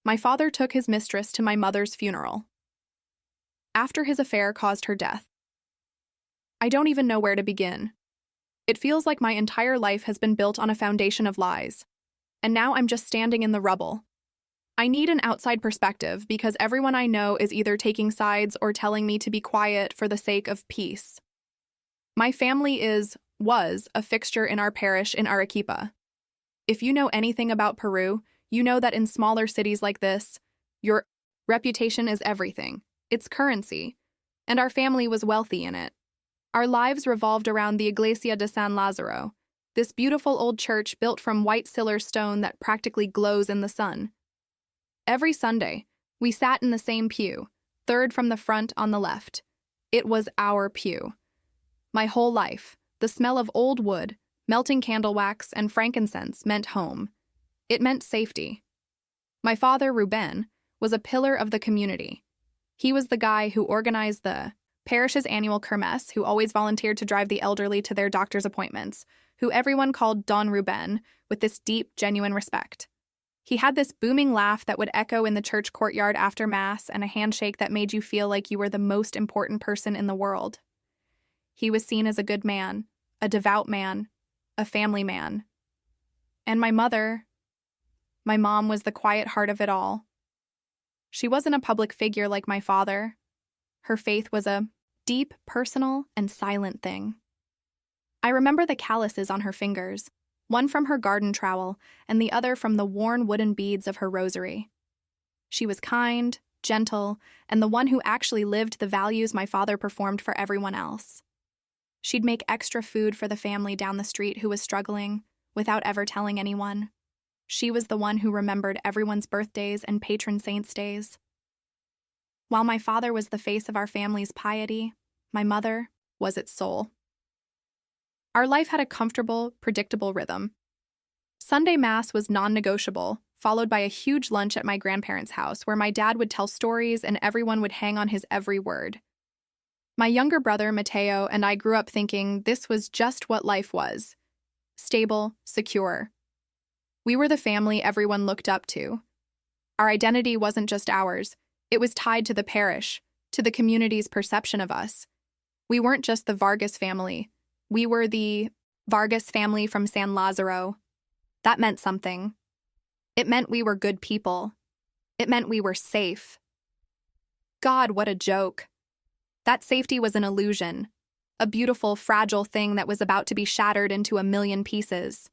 My father took his mistress to my mother's funeral. After his affair caused her death. I don't even know where to begin. It feels like my entire life has been built on a foundation of lies. And now I'm just standing in the rubble. I need an outside perspective because everyone I know is either taking sides or telling me to be quiet for the sake of peace. My family was a fixture in our parish in Arequipa. If you know anything about Peru, you know that in smaller cities like this, your reputation is everything. It's currency. And our family was wealthy in it. Our lives revolved around the Iglesia de San Lázaro, this beautiful old church built from white Siller stone that practically glows in the sun. Every Sunday, we sat in the same pew, third from the front on the left. It was our pew. My whole life, the smell of old wood, melting candle wax, and frankincense meant home. It meant safety. My father, Ruben, was a pillar of the community. He was the guy who organized the parish's annual kermesse, who always volunteered to drive the elderly to their doctor's appointments, who everyone called Don Ruben with this deep, genuine respect. He had this booming laugh that would echo in the church courtyard after Mass and a handshake that made you feel like you were the most important person in the world. He was seen as a good man, a devout man, a family man. And my mom was the quiet heart of it all. She wasn't a public figure like my father. Her faith was a deep, personal, and silent thing. I remember the calluses on her fingers, one from her garden trowel and the other from the worn wooden beads of her rosary. She was kind, gentle, and the one who actually lived the values my father performed for everyone else. She'd make extra food for the family down the street who was struggling, without ever telling anyone. She was the one who remembered everyone's birthdays and patron saints' days. While my father was the face of our family's piety, my mother was its soul. Our life had a comfortable, predictable rhythm. Sunday Mass was non-negotiable, followed by a huge lunch at my grandparents' house where my dad would tell stories and everyone would hang on his every word. My younger brother, Mateo, and I grew up thinking this was just what life was. Stable, secure. We were the family everyone looked up to. Our identity wasn't just ours. It was tied to the parish, to the community's perception of us. We weren't just the Vargas family. We were the Vargas family from San Lázaro. That meant something. It meant we were good people. It meant we were safe. God, what a joke. That safety was an illusion, a beautiful, fragile thing that was about to be shattered into a million pieces.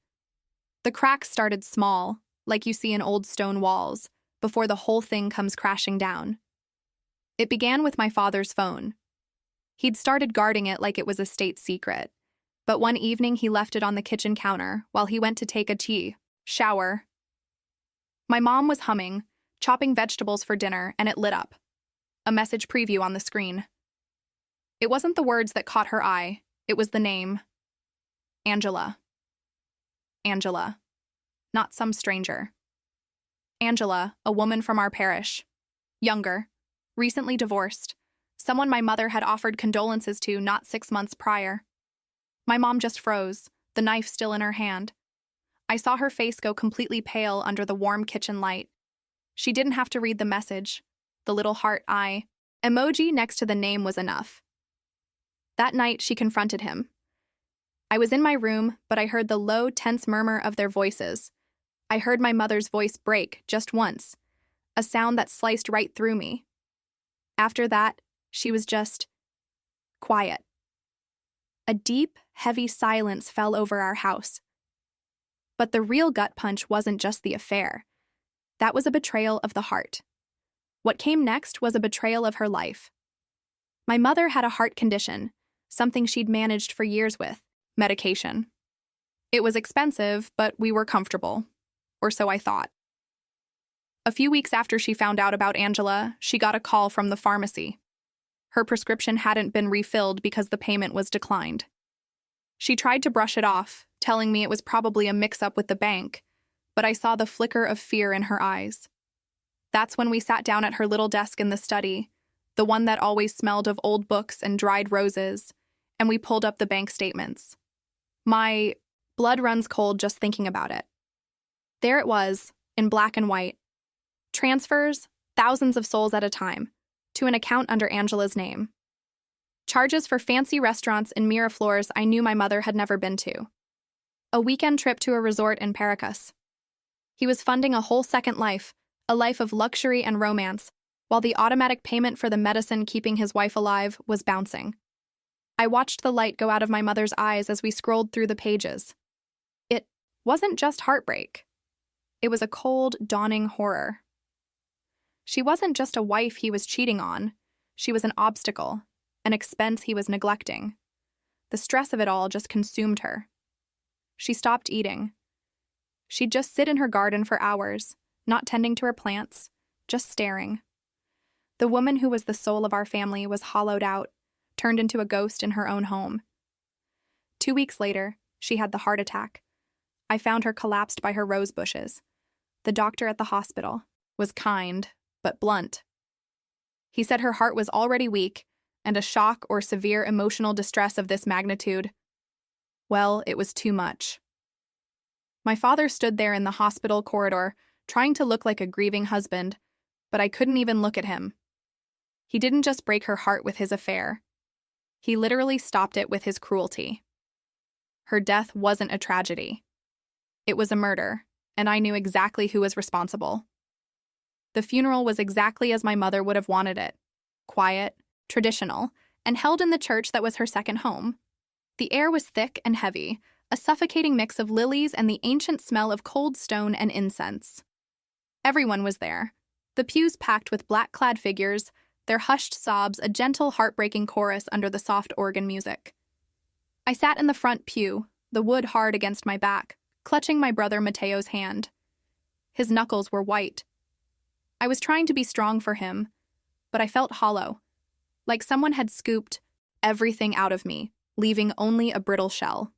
The cracks started small, like you see in old stone walls, before the whole thing comes crashing down. It began with my father's phone. He'd started guarding it like it was a state secret, but one evening he left it on the kitchen counter while he went to take a shower. My mom was humming, chopping vegetables for dinner, and it lit up. A message preview on the screen. It wasn't the words that caught her eye, it was the name. Angela. Angela. Not some stranger. Angela, a woman from our parish. Younger. Recently divorced. Someone my mother had offered condolences to not 6 months prior. My mom just froze, the knife still in her hand. I saw her face go completely pale under the warm kitchen light. She didn't have to read the message. The little heart eye emoji next to the name was enough. That night, she confronted him. I was in my room, but I heard the low, tense murmur of their voices. I heard my mother's voice break just once, a sound that sliced right through me. After that, she was just quiet. A deep, heavy silence fell over our house. But the real gut punch wasn't just the affair. That was a betrayal of the heart. What came next was a betrayal of her life. My mother had a heart condition, something she'd managed for years with, medication. It was expensive, but we were comfortable. Or so I thought. A few weeks after she found out about Angela, she got a call from the pharmacy. Her prescription hadn't been refilled because the payment was declined. She tried to brush it off, telling me it was probably a mix-up with the bank, but I saw the flicker of fear in her eyes. That's when we sat down at her little desk in the study, the one that always smelled of old books and dried roses, and we pulled up the bank statements. My blood runs cold just thinking about it. There it was, in black and white. Transfers, thousands of souls at a time, to an account under Angela's name. Charges for fancy restaurants in Miraflores I knew my mother had never been to. A weekend trip to a resort in Paracas. He was funding a whole second life, a life of luxury and romance, while the automatic payment for the medicine keeping his wife alive was bouncing. I watched the light go out of my mother's eyes as we scrolled through the pages. It wasn't just heartbreak. It was a cold, dawning horror. She wasn't just a wife he was cheating on. She was an obstacle, an expense he was neglecting. The stress of it all just consumed her. She stopped eating. She'd just sit in her garden for hours, not tending to her plants, just staring. The woman who was the soul of our family was hollowed out, turned into a ghost in her own home. 2 weeks later, she had the heart attack. I found her collapsed by her rose bushes. The doctor at the hospital was kind, but blunt. He said her heart was already weak, and a shock or severe emotional distress of this magnitude, well, it was too much. My father stood there in the hospital corridor, trying to look like a grieving husband, but I couldn't even look at him. He didn't just break her heart with his affair. He literally stopped it with his cruelty. Her death wasn't a tragedy. It was a murder, and I knew exactly who was responsible. The funeral was exactly as my mother would have wanted it. Quiet, traditional, and held in the church that was her second home. The air was thick and heavy, a suffocating mix of lilies and the ancient smell of cold stone and incense. Everyone was there, the pews packed with black-clad figures, their hushed sobs a gentle, heartbreaking chorus under the soft organ music. I sat in the front pew, the wood hard against my back, clutching my brother Mateo's hand. His knuckles were white. I was trying to be strong for him, but I felt hollow, like someone had scooped everything out of me, leaving only a brittle shell.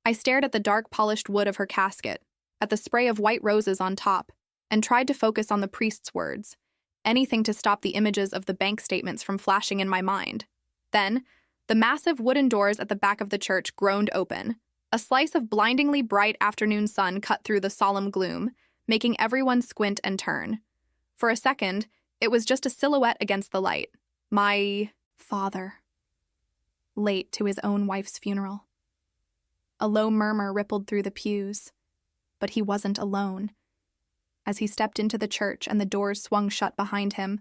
I stared at the dark polished wood of her casket, at the spray of white roses on top, and tried to focus on the priest's words, anything to stop the images of the bank statements from flashing in my mind. Then, the massive wooden doors at the back of the church groaned open. A slice of blindingly bright afternoon sun cut through the solemn gloom, making everyone squint and turn. For a second, it was just a silhouette against the light. My father. Late to his own wife's funeral. A low murmur rippled through the pews, but he wasn't alone. As he stepped into the church and the doors swung shut behind him,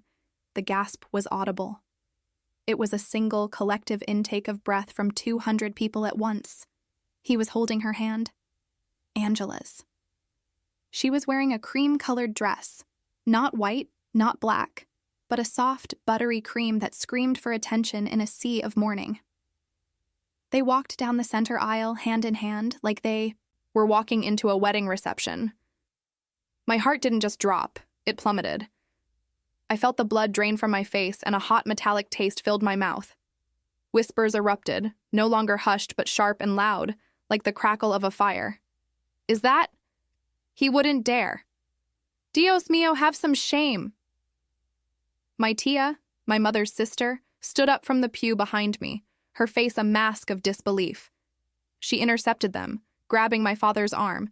the gasp was audible. It was a single, collective intake of breath from 200 people at once. He was holding her hand. Angela's. She was wearing a cream-colored dress. Not white, not black, but a soft, buttery cream that screamed for attention in a sea of mourning. They walked down the center aisle hand in hand like they were walking into a wedding reception. My heart didn't just drop, it plummeted. I felt the blood drain from my face and a hot metallic taste filled my mouth. Whispers erupted, no longer hushed but sharp and loud, like the crackle of a fire. Is that? He wouldn't dare. Dios mío, have some shame. My tia, my mother's sister, stood up from the pew behind me, her face a mask of disbelief. She intercepted them, grabbing my father's arm.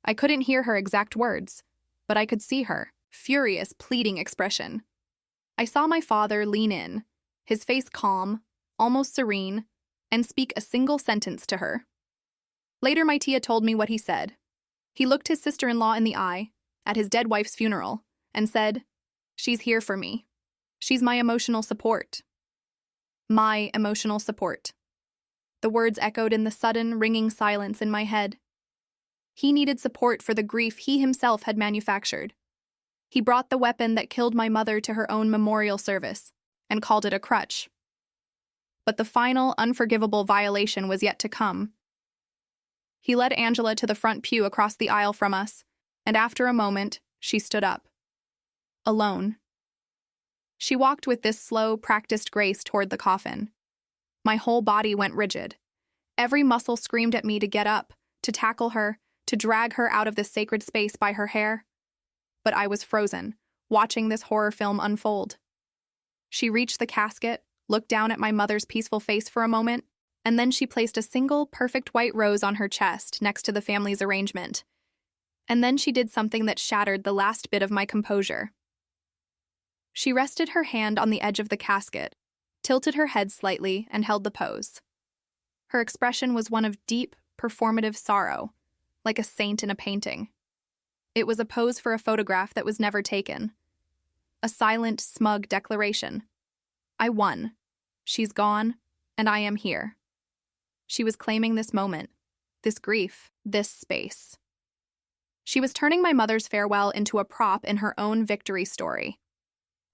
I couldn't hear her exact words, but I could see her, furious, pleading expression. I saw my father lean in, his face calm, almost serene, and speak a single sentence to her. Later, my tia told me what he said. He looked his sister-in-law in the eye, at his dead wife's funeral, and said, "She's here for me. She's my emotional support." My emotional support. The words echoed in the sudden, ringing silence in my head. He needed support for the grief he himself had manufactured. He brought the weapon that killed my mother to her own memorial service, and called it a crutch. But the final, unforgivable violation was yet to come. He led Angela to the front pew across the aisle from us, and after a moment, she stood up. Alone. She walked with this slow, practiced grace toward the coffin. My whole body went rigid. Every muscle screamed at me to get up, to tackle her, to drag her out of this sacred space by her hair. But I was frozen, watching this horror film unfold. She reached the casket, looked down at my mother's peaceful face for a moment, and then she placed a single, perfect white rose on her chest next to the family's arrangement. And then she did something that shattered the last bit of my composure. She rested her hand on the edge of the casket, tilted her head slightly, and held the pose. Her expression was one of deep, performative sorrow, like a saint in a painting. It was a pose for a photograph that was never taken. A silent, smug declaration. I won. She's gone, and I am here. She was claiming this moment, this grief, this space. She was turning my mother's farewell into a prop in her own victory story.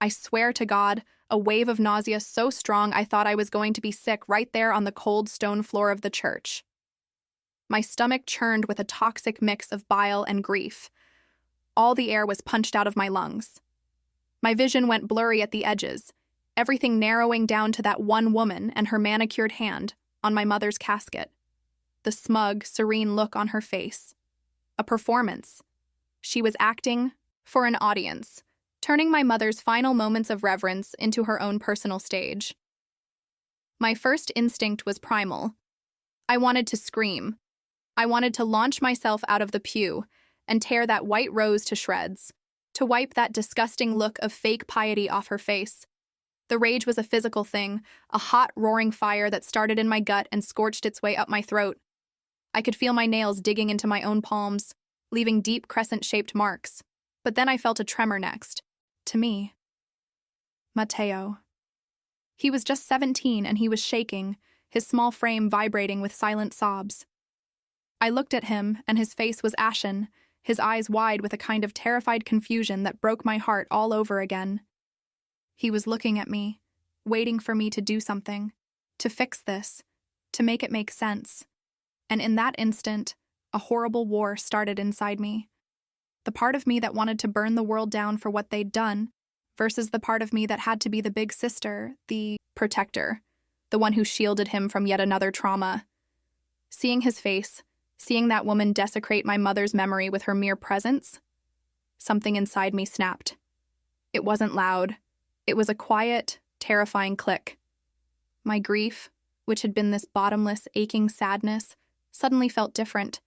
I swear to God, a wave of nausea so strong I thought I was going to be sick right there on the cold stone floor of the church. My stomach churned with a toxic mix of bile and grief. All the air was punched out of my lungs. My vision went blurry at the edges, everything narrowing down to that one woman and her manicured hand on my mother's casket. The smug, serene look on her face. A performance. She was acting for an audience, turning my mother's final moments of reverence into her own personal stage. My first instinct was primal. I wanted to scream. I wanted to launch myself out of the pew and tear that white rose to shreds, to wipe that disgusting look of fake piety off her face. The rage was a physical thing, a hot, roaring fire that started in my gut and scorched its way up my throat. I could feel my nails digging into my own palms, leaving deep crescent-shaped marks. But then I felt a tremor next. To me. Mateo. He was just 17 and he was shaking, his small frame vibrating with silent sobs. I looked at him and his face was ashen, his eyes wide with a kind of terrified confusion that broke my heart all over again. He was looking at me, waiting for me to do something, to fix this, to make it make sense. And in that instant, a horrible war started inside me. The part of me that wanted to burn the world down for what they'd done, versus the part of me that had to be the big sister, the protector, the one who shielded him from yet another trauma. Seeing his face, seeing that woman desecrate my mother's memory with her mere presence, something inside me snapped. It wasn't loud. It was a quiet, terrifying click. My grief, which had been this bottomless, aching sadness, suddenly felt different.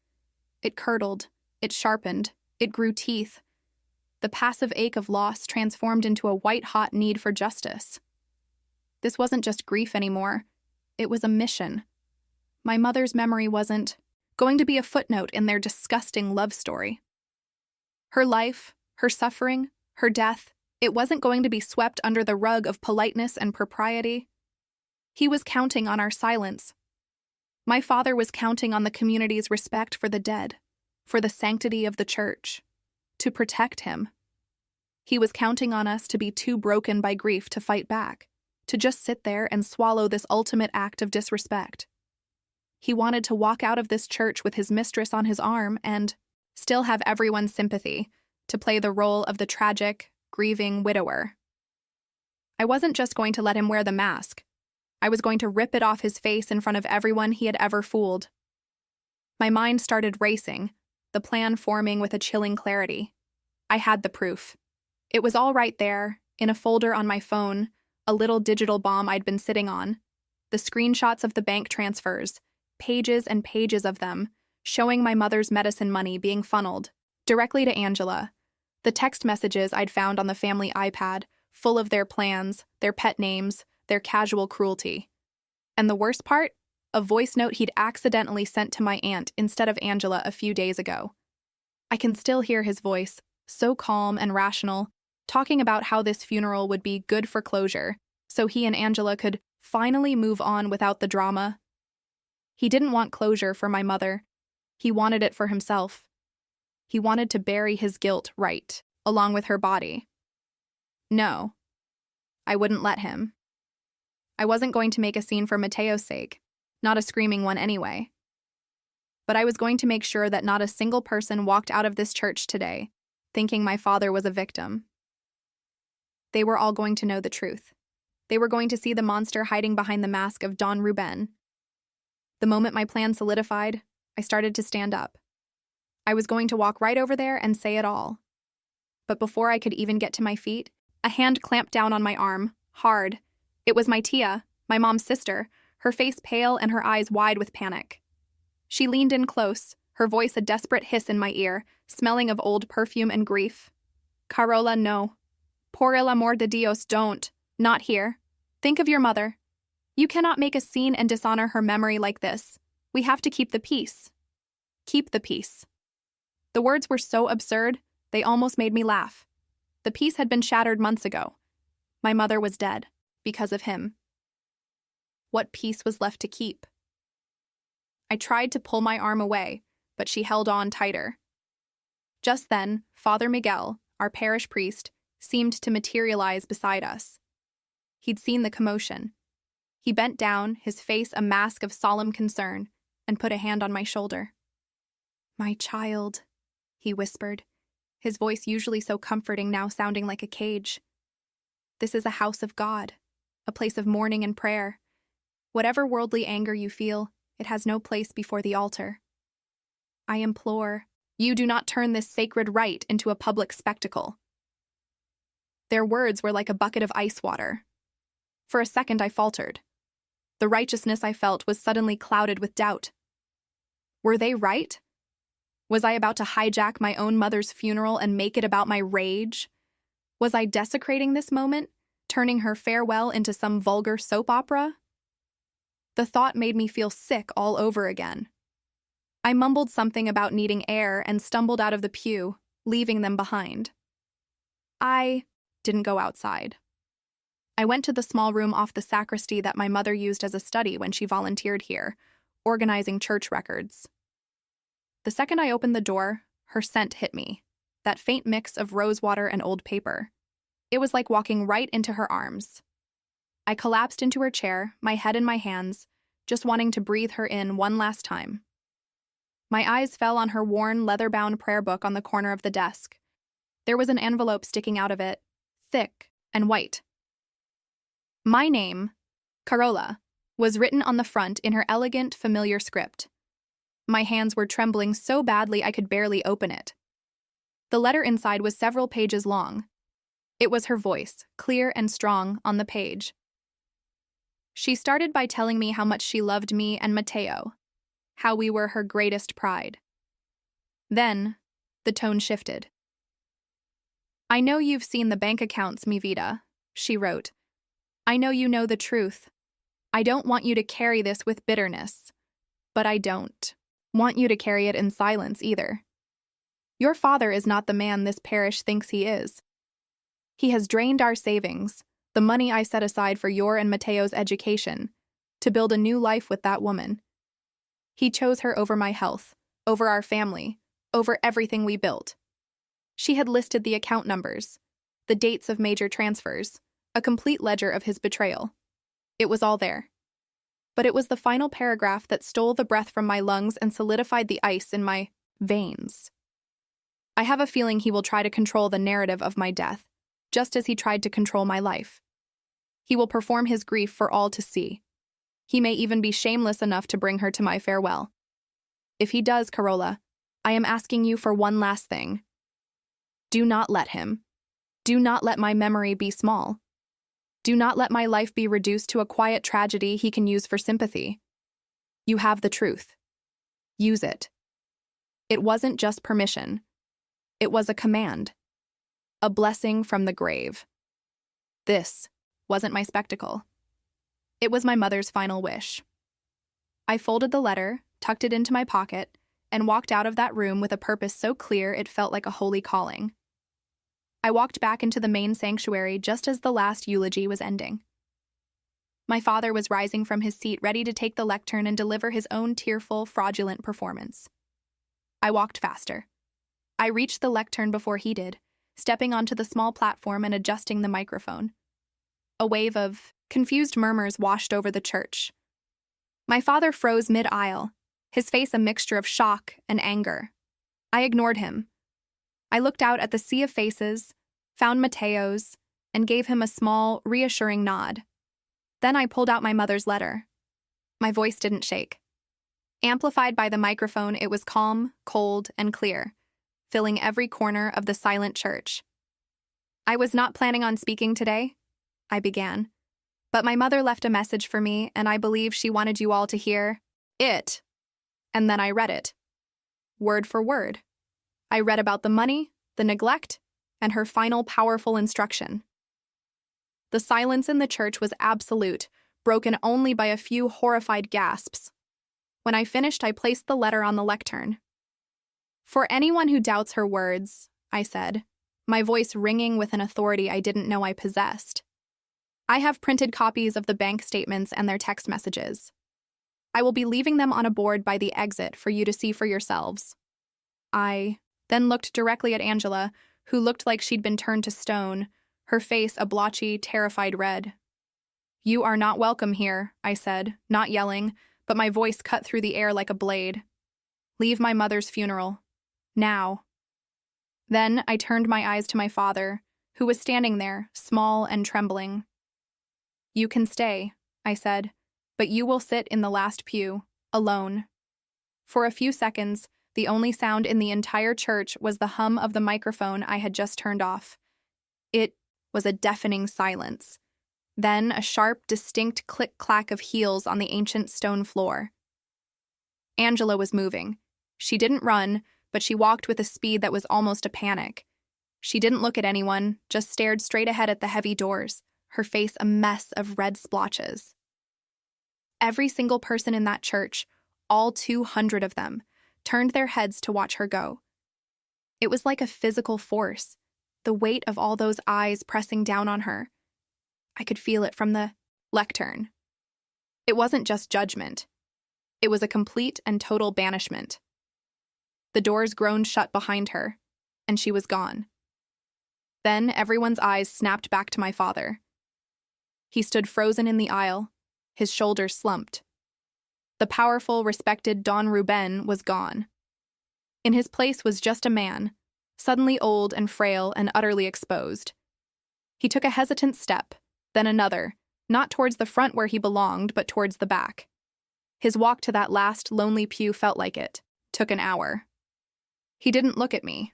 It curdled, it sharpened, it grew teeth. The passive ache of loss transformed into a white-hot need for justice. This wasn't just grief anymore. It was a mission. My mother's memory wasn't going to be a footnote in their disgusting love story. Her life, her suffering, her death, it wasn't going to be swept under the rug of politeness and propriety. He was counting on our silence. My father was counting on the community's respect for the dead, for the sanctity of the church, to protect him. He was counting on us to be too broken by grief to fight back, to just sit there and swallow this ultimate act of disrespect. He wanted to walk out of this church with his mistress on his arm and still have everyone's sympathy, to play the role of the tragic, grieving widower. I wasn't just going to let him wear the mask. I was going to rip it off his face in front of everyone he had ever fooled. My mind started racing, the plan forming with a chilling clarity. I had the proof. It was all right there, in a folder on my phone, a little digital bomb I'd been sitting on. The screenshots of the bank transfers, pages and pages of them, showing my mother's medicine money being funneled directly to Angela. The text messages I'd found on the family iPad, full of their plans, their pet names, their casual cruelty. And the worst part? A voice note he'd accidentally sent to my aunt instead of Angela a few days ago. I can still hear his voice, so calm and rational, talking about how this funeral would be good for closure, so he and Angela could finally move on without the drama. He didn't want closure for my mother. He wanted it for himself. He wanted to bury his guilt right, along with her body. No, I wouldn't let him. I wasn't going to make a scene for Mateo's sake, not a screaming one anyway. But I was going to make sure that not a single person walked out of this church today thinking my father was a victim. They were all going to know the truth. They were going to see the monster hiding behind the mask of Don Ruben. The moment my plan solidified, I started to stand up. I was going to walk right over there and say it all. But before I could even get to my feet, a hand clamped down on my arm, hard. It was my tia, my mom's sister, her face pale and her eyes wide with panic. She leaned in close, her voice a desperate hiss in my ear, smelling of old perfume and grief. Carola, no. Por el amor de Dios, don't. Not here. Think of your mother. You cannot make a scene and dishonor her memory like this. We have to keep the peace. Keep the peace. The words were so absurd, they almost made me laugh. The peace had been shattered months ago. My mother was dead, because of him. What peace was left to keep? I tried to pull my arm away, but she held on tighter. Just then, Father Miguel, our parish priest, seemed to materialize beside us. He'd seen the commotion. He bent down, his face a mask of solemn concern, and put a hand on my shoulder. "My child," he whispered, his voice usually so comforting now sounding like a cage. "This is a house of God, a place of mourning and prayer. Whatever worldly anger you feel, it has no place before the altar. I implore, you do not turn this sacred rite into a public spectacle." Their words were like a bucket of ice water. For a second I faltered. The righteousness I felt was suddenly clouded with doubt. Were they right? Was I about to hijack my own mother's funeral and make it about my rage? Was I desecrating this moment, turning her farewell into some vulgar soap opera? The thought made me feel sick all over again. I mumbled something about needing air and stumbled out of the pew, leaving them behind. I didn't go outside. I went to the small room off the sacristy that my mother used as a study when she volunteered here, organizing church records. The second I opened the door, her scent hit me, that faint mix of rosewater and old paper. It was like walking right into her arms. I collapsed into her chair, my head in my hands, just wanting to breathe her in one last time. My eyes fell on her worn, leather-bound prayer book on the corner of the desk. There was an envelope sticking out of it, thick and white. My name, Carola, was written on the front in her elegant, familiar script. My hands were trembling so badly I could barely open it. The letter inside was several pages long. It was her voice, clear and strong, on the page. She started by telling me how much she loved me and Mateo, how we were her greatest pride. Then, the tone shifted. "I know you've seen the bank accounts, mi vida," she wrote. "I know you know the truth. I don't want you to carry this with bitterness. But I don't want you to carry it in silence either. Your father is not the man this parish thinks he is. He has drained our savings, the money I set aside for your and Mateo's education, to build a new life with that woman. He chose her over my health, over our family, over everything we built. She had listed the account numbers, the dates of major transfers, a complete ledger of his betrayal. It was all there. But it was the final paragraph that stole the breath from my lungs and solidified the ice in my veins. I have a feeling he will try to control the narrative of my death, just as he tried to control my life. He will perform his grief for all to see. He may even be shameless enough to bring her to my farewell. If he does, Carola, I am asking you for one last thing. Do not let him. Do not let my memory be small. Do not let my life be reduced to a quiet tragedy he can use for sympathy. You have the truth. Use it. It wasn't just permission. It was a command. A blessing from the grave. This wasn't my spectacle. It was my mother's final wish. I folded the letter, tucked it into my pocket, and walked out of that room with a purpose so clear it felt like a holy calling. I walked back into the main sanctuary just as the last eulogy was ending. My father was rising from his seat, ready to take the lectern and deliver his own tearful, fraudulent performance. I walked faster. I reached the lectern before he did, stepping onto the small platform and adjusting the microphone. A wave of confused murmurs washed over the church. My father froze mid-aisle, his face a mixture of shock and anger. I ignored him. I looked out at the sea of faces, found Mateo's, and gave him a small, reassuring nod. Then I pulled out my mother's letter. My voice didn't shake. Amplified by the microphone, it was calm, cold, and clear, filling every corner of the silent church. "I was not planning on speaking today," I began, "but my mother left a message for me, and I believe she wanted you all to hear it." And then I read it. word for word. I read about the money, the neglect, and her final powerful instruction. The silence in the church was absolute, broken only by a few horrified gasps. When I finished, I placed the letter on the lectern. "For anyone who doubts her words," I said, my voice ringing with an authority I didn't know I possessed, "I have printed copies of the bank statements and their text messages. I will be leaving them on a board by the exit for you to see for yourselves." I then looked directly at Angela, who looked like she'd been turned to stone, her face a blotchy, terrified red. "You are not welcome here," I said, not yelling, but my voice cut through the air like a blade. "Leave my mother's funeral. Now." Then I turned my eyes to my father, who was standing there, small and trembling. "You can stay," I said, "but you will sit in the last pew, alone." For a few seconds, the only sound in the entire church was the hum of the microphone I had just turned off. It was a deafening silence. Then a sharp, distinct click-clack of heels on the ancient stone floor. Angela was moving. She didn't run, but she walked with a speed that was almost a panic. She didn't look at anyone, just stared straight ahead at the heavy doors, her face a mess of red splotches. Every single person in that church, all 200 of them, turned their heads to watch her go. It was like a physical force, the weight of all those eyes pressing down on her. I could feel it from the lectern. It wasn't just judgment. It was a complete and total banishment. The doors groaned shut behind her, and she was gone. Then everyone's eyes snapped back to my father. He stood frozen in the aisle, his shoulders slumped. The powerful, respected Don Ruben was gone. In his place was just a man, suddenly old and frail and utterly exposed. He took a hesitant step, then another, not towards the front where he belonged, but towards the back. His walk to that last lonely pew felt like it took an hour. He didn't look at me.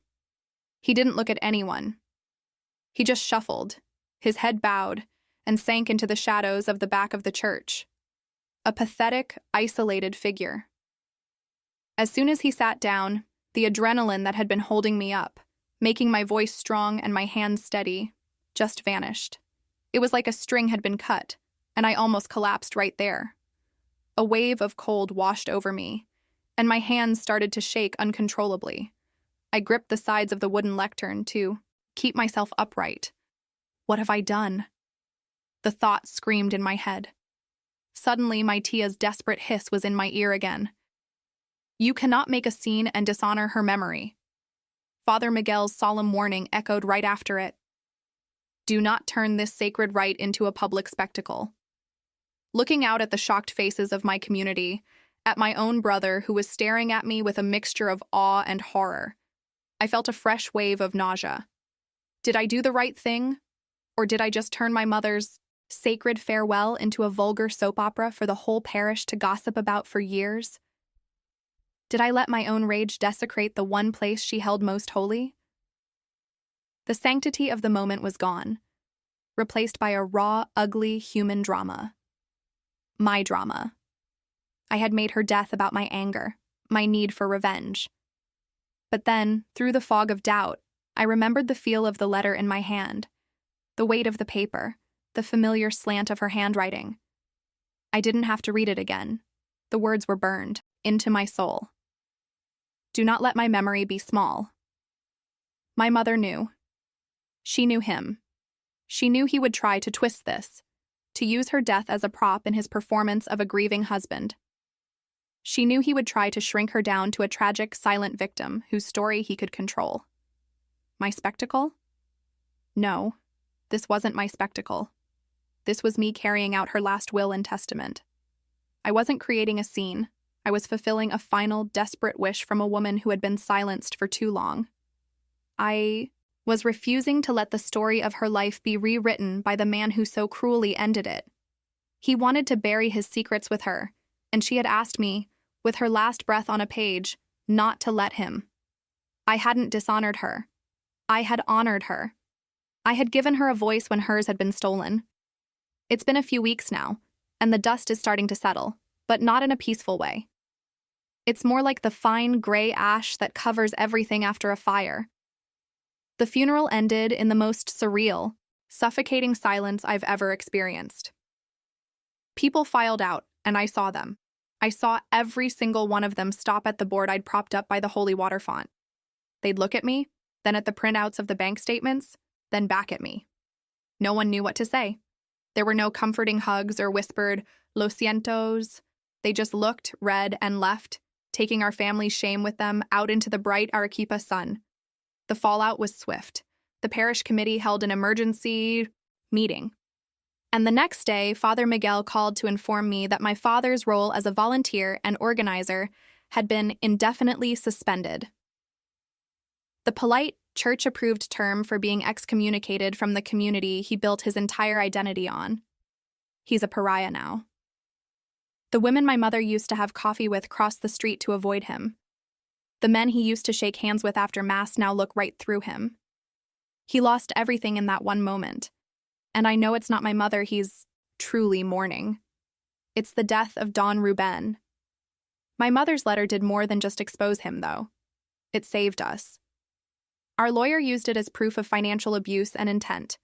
He didn't look at anyone. He just shuffled, his head bowed, and sank into the shadows of the back of the church. A pathetic, isolated figure. As soon as he sat down, the adrenaline that had been holding me up, making my voice strong and my hands steady, just vanished. It was like a string had been cut, and I almost collapsed right there. A wave of cold washed over me, and my hands started to shake uncontrollably. I gripped the sides of the wooden lectern to keep myself upright. What have I done? The thought screamed in my head. Suddenly, my tia's desperate hiss was in my ear again. "You cannot make a scene and dishonor her memory." Father Miguel's solemn warning echoed right after it. "Do not turn this sacred rite into a public spectacle." Looking out at the shocked faces of my community, at my own brother who was staring at me with a mixture of awe and horror, I felt a fresh wave of nausea. Did I do the right thing? Or did I just turn my mother's sacred farewell into a vulgar soap opera for the whole parish to gossip about for years? Did I let my own rage desecrate the one place she held most holy? The sanctity of the moment was gone, replaced by a raw, ugly human drama. My drama. I had made her death about my anger, my need for revenge. But then, through the fog of doubt, I remembered the feel of the letter in my hand, the weight of the paper, the familiar slant of her handwriting. I didn't have to read it again. The words were burned into my soul. Do not let my memory be small. My mother knew. She knew him. She knew he would try to twist this, to use her death as a prop in his performance of a grieving husband. She knew he would try to shrink her down to a tragic, silent victim whose story he could control. My spectacle? No, this wasn't my spectacle. This was me carrying out her last will and testament. I wasn't creating a scene. I was fulfilling a final, desperate wish from a woman who had been silenced for too long. I was refusing to let the story of her life be rewritten by the man who so cruelly ended it. He wanted to bury his secrets with her, and she had asked me, with her last breath on a page, not to let him. I hadn't dishonored her. I had honored her. I had given her a voice when hers had been stolen. It's been a few weeks now, and the dust is starting to settle, but not in a peaceful way. It's more like the fine gray ash that covers everything after a fire. The funeral ended in the most surreal, suffocating silence I've ever experienced. People filed out, and I saw them. I saw every single one of them stop at the board I'd propped up by the holy water font. They'd look at me, then at the printouts of the bank statements, then back at me. No one knew what to say. There were no comforting hugs or whispered, "Lo sientos." They just looked, read, and left, taking our family's shame with them out into the bright Arequipa sun. The fallout was swift. The parish committee held an emergency meeting. And the next day, Father Miguel called to inform me that my father's role as a volunteer and organizer had been indefinitely suspended. The polite, church-approved term for being excommunicated from the community he built his entire identity on. He's a pariah now. The women my mother used to have coffee with crossed the street to avoid him. The men he used to shake hands with after Mass now look right through him. He lost everything in that one moment. And I know it's not my mother he's truly mourning. It's the death of Don Ruben. My mother's letter did more than just expose him, though. It saved us. Our lawyer used it as proof of financial abuse and intent.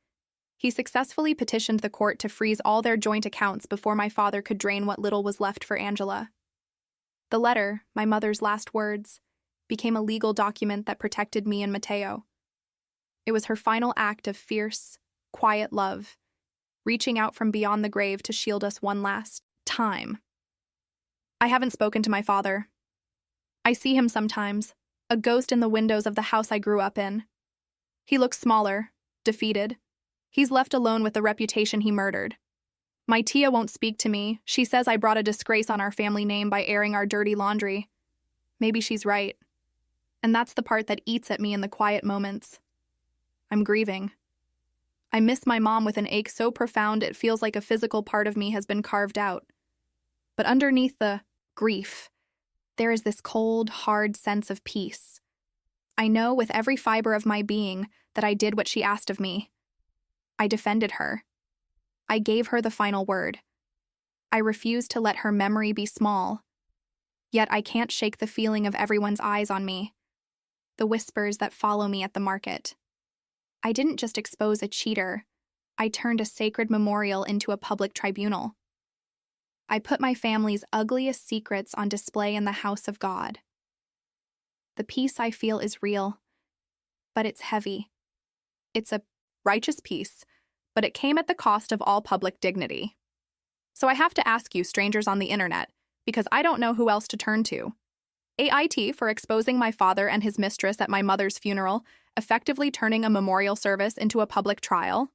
He successfully petitioned the court to freeze all their joint accounts before my father could drain what little was left for Angela. The letter, my mother's last words, became a legal document that protected me and Mateo. It was her final act of fierce, quiet love, reaching out from beyond the grave to shield us one last time. I haven't spoken to my father. I see him sometimes, a ghost in the windows of the house I grew up in. He looks smaller, defeated. He's left alone with the reputation he murdered. My tia won't speak to me. She says I brought a disgrace on our family name by airing our dirty laundry. Maybe she's right. And that's the part that eats at me in the quiet moments. I'm grieving. I miss my mom with an ache so profound it feels like a physical part of me has been carved out. But underneath the grief, there is this cold, hard sense of peace. I know with every fiber of my being that I did what she asked of me. I defended her. I gave her the final word. I refused to let her memory be small. Yet I can't shake the feeling of everyone's eyes on me, the whispers that follow me at the market. I didn't just expose a cheater. I turned a sacred memorial into a public tribunal. I put my family's ugliest secrets on display in the house of God. The peace I feel is real, but it's heavy. It's a righteous peace, but it came at the cost of all public dignity. So I have to ask you, strangers on the internet, because I don't know who else to turn to. AIT for exposing my father and his mistress at my mother's funeral, effectively turning a memorial service into a public trial.